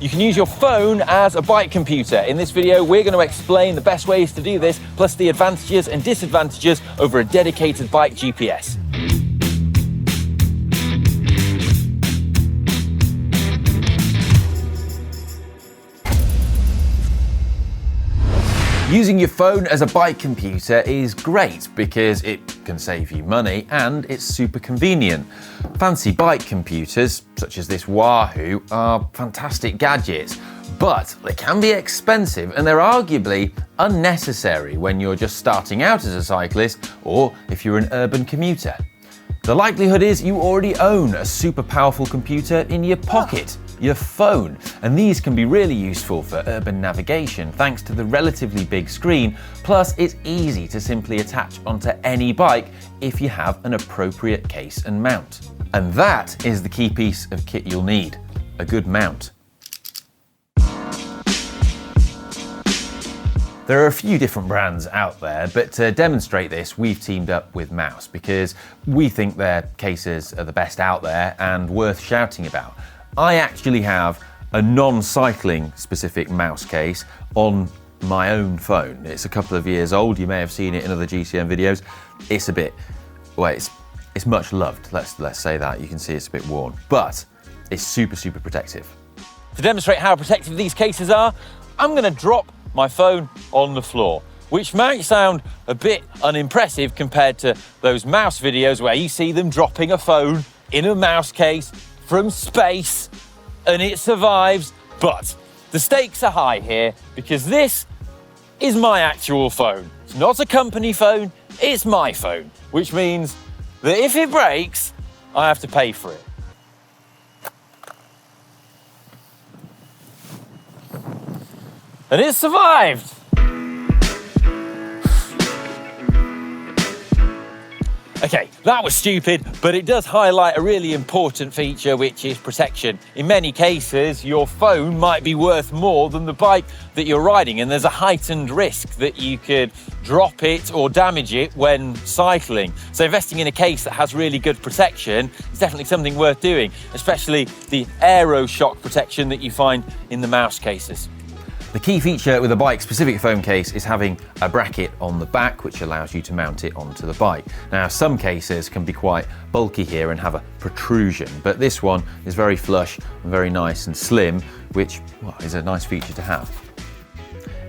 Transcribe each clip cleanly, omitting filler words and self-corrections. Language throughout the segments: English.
You can use your phone as a bike computer. In this video, we're going to explain the best ways to do this, plus the advantages and disadvantages over a dedicated bike GPS. Using your phone as a bike computer is great because it can save you money and it's super convenient. Fancy bike computers, such as this Wahoo, are fantastic gadgets, but they can be expensive and they're arguably unnecessary when you're just starting out as a cyclist or if you're an urban commuter. The likelihood is you already own a super powerful computer in your pocket. Your phone, and these can be really useful for urban navigation thanks to the relatively big screen, plus it's easy to simply attach onto any bike if you have an appropriate case and mount. And that is the key piece of kit you'll need, a good mount. There are a few different brands out there, but to demonstrate this, we've teamed up with Mous because we think their cases are the best out there and worth shouting about. I actually have a non-cycling specific Mous case on my own phone. It's a couple of years old. You may have seen it in other GCN videos. It's a bit, well, it's much loved. Let's say that. You can see it's a bit worn, but it's super protective. To demonstrate how protective these cases are, I'm going to drop my phone on the floor, which might sound a bit unimpressive compared to those Mous videos where you see them dropping a phone in a Mous case from space and it survives, but the stakes are high here because this is my actual phone. It's not a company phone, it's my phone, which means that if it breaks, I have to pay for it. And it survived. Okay, that was stupid, but it does highlight a really important feature, which is protection. In many cases, your phone might be worth more than the bike that you're riding, and there's a heightened risk that you could drop it or damage it when cycling. So investing in a case that has really good protection is definitely something worth doing, especially the aero shock protection that you find in the Mous cases. The key feature with a bike-specific phone case is having a bracket on the back which allows you to mount it onto the bike. Now, some cases can be quite bulky here and have a protrusion, but this one is very flush and very nice and slim, which is a nice feature to have.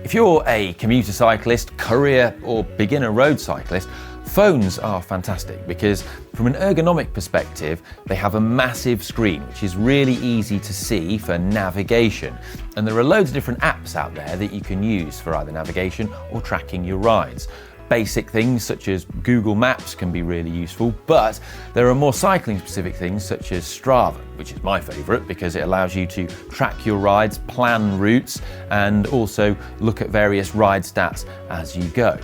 If you're a commuter cyclist, courier or beginner road cyclist, phones are fantastic because from an ergonomic perspective, they have a massive screen, which is really easy to see for navigation. And there are loads of different apps out there that you can use for either navigation or tracking your rides. Basic things such as Google Maps can be really useful, but there are more cycling specific things such as Strava, which is my favorite because it allows you to track your rides, plan routes, and also look at various ride stats as you go.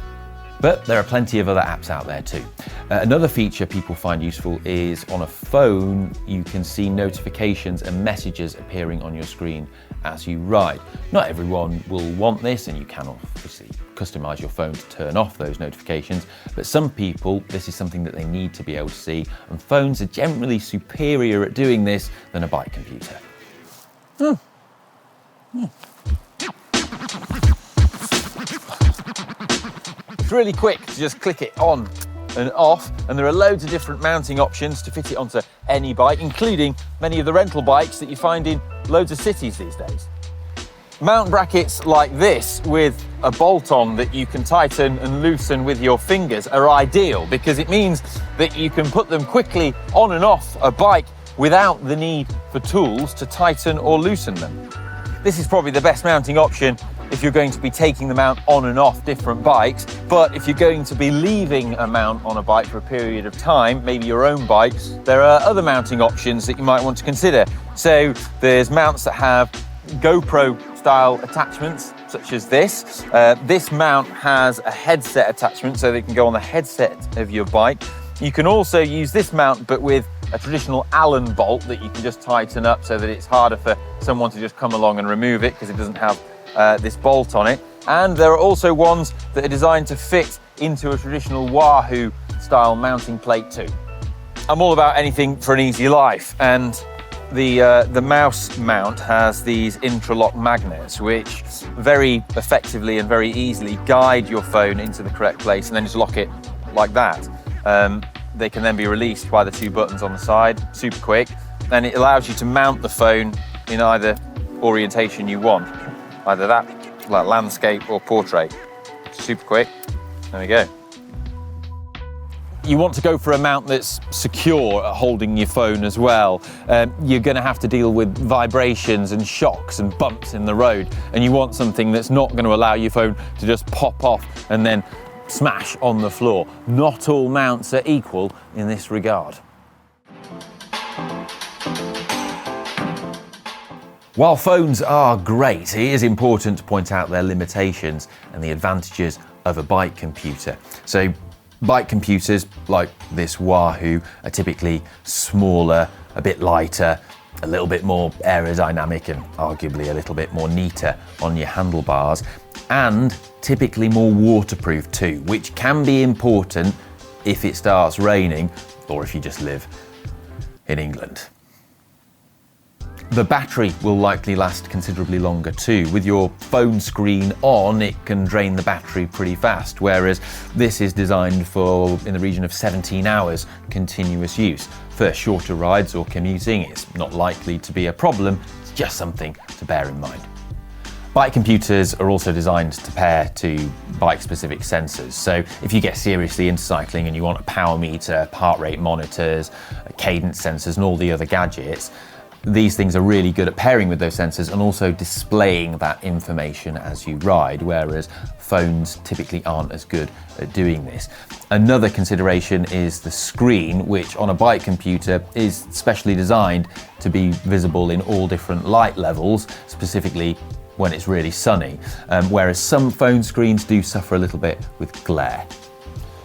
But there are plenty of other apps out there too. Another feature people find useful is on a phone, you can see notifications and messages appearing on your screen as you ride. Not everyone will want this, and you can obviously customize your phone to turn off those notifications, but some people, this is something that they need to be able to see, and phones are generally superior at doing this than a bike computer. It's really quick to just click it on and off, and there are loads of different mounting options to fit it onto any bike, including many of the rental bikes that you find in loads of cities these days. Mount brackets like this with a bolt on that you can tighten and loosen with your fingers are ideal because it means that you can put them quickly on and off a bike without the need for tools to tighten or loosen them. This is probably the best mounting option if you're going to be taking the mount on and off different bikes, but if you're going to be leaving a mount on a bike for a period of time, maybe your own bike, there are other mounting options that you might want to consider. So there's mounts that have GoPro style attachments, such as this. This mount has a headset attachment, so they can go on the headset of your bike. You can also use this mount, but with a traditional Allen bolt that you can just tighten up so that it's harder for someone to just come along and remove it because it doesn't have this bolt on it. And there are also ones that are designed to fit into a traditional Wahoo style mounting plate too. I'm all about anything for an easy life, and The Mous mount has these interlock magnets which very effectively and very easily guide your phone into the correct place and then just lock it like that. They can then be released by the two buttons on the side, super quick, and it allows you to mount the phone in either orientation you want, either that, like landscape or portrait. Super quick, there we go. You want to go for a mount that's secure at holding your phone as well. You're going to have to deal with vibrations and shocks and bumps in the road, and you want something that's not going to allow your phone to just pop off and then smash on the floor. Not all mounts are equal in this regard. While phones are great, it is important to point out their limitations and the advantages of a bike computer. So bike computers like this Wahoo are typically smaller, a bit lighter, a little bit more aerodynamic and arguably a little bit more neater on your handlebars, and typically more waterproof too, which can be important if it starts raining or if you just live in England. The battery will likely last considerably longer too. With your phone screen on, it can drain the battery pretty fast, whereas this is designed for in the region of 17 hours continuous use. For shorter rides or commuting, it's not likely to be a problem. It's just something to bear in mind. Bike computers are also designed to pair to bike-specific sensors. So if you get seriously into cycling and you want a power meter, heart rate monitors, cadence sensors and all the other gadgets, these things are really good at pairing with those sensors and also displaying that information as you ride, whereas phones typically aren't as good at doing this. Another consideration is the screen, which on a bike computer is specially designed to be visible in all different light levels, specifically when it's really sunny, whereas some phone screens do suffer a little bit with glare.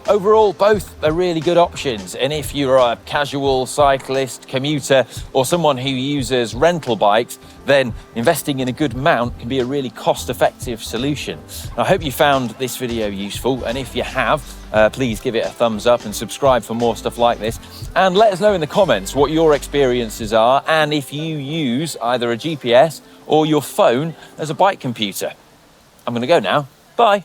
Overall, both are really good options, and if you're a casual cyclist, commuter, or someone who uses rental bikes, then investing in a good mount can be a really cost-effective solution. I hope you found this video useful, and if you have, please give it a thumbs up and subscribe for more stuff like this, and let us know in the comments what your experiences are and if you use either a GPS or your phone as a bike computer. I'm going to go now. Bye.